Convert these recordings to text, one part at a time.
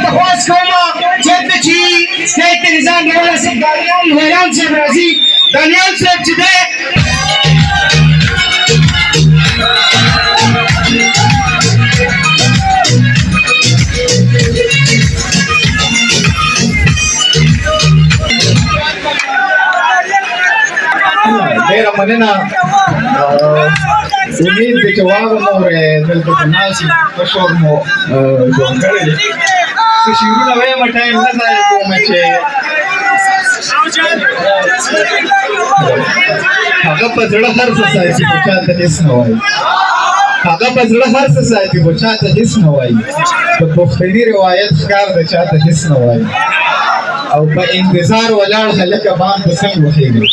درخواست کوم چېرته چې سټیټ نظام مولا صاحب دانیال صاحب راځي دانیال صاحب چې دی ډېره مننه امید دی چې واورئ دلته په ناست کشور مو جوړ کړی دی څه شعرونه وایم ټایم نه ضایع کوم چې هغه په زړه هر څه ساتي خو چاته هېڅ نه وایي هغه په زړه هر څه ساتي خو چاته هېڅ نه وایي د پښتني روایت ښکار د چاته هېڅ نه وایي او په انتظار ولاړ هلکه بام ته څنګ وخېږي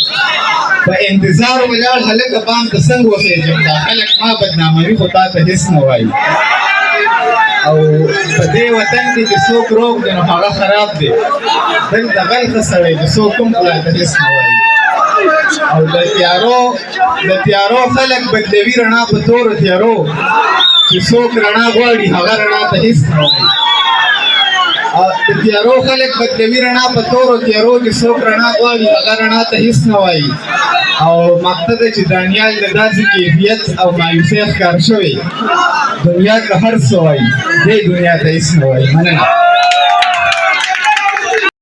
په انتظار ولاړ هلکه بام ته څنګ وخېږم دا خلک ما بدناموي خو تا ته هېڅ نه وایي او په دې وطن کې چې څوک روغ دی نو هغه خراب دی دلته غل ښه سړی دی څوک هم خدای ته هېڅ نه وایي او د تیارو خلک بدلوي رڼا په تورو تیارو چې څوک رڼا غواړي هغه رڼا ته هېڅ نه وایي د تیارو خلک بدلوي رڼا په تورو تیارو کې څوک رڼا غواړي هغه رڼا ته هېڅ نه وایي او مقصد دی چې دانیال د داسې کیفیت او مایوسۍ ښکار شوی دنیا ته هر څه وایي دې دنیا ته هېڅ نه وایي مننه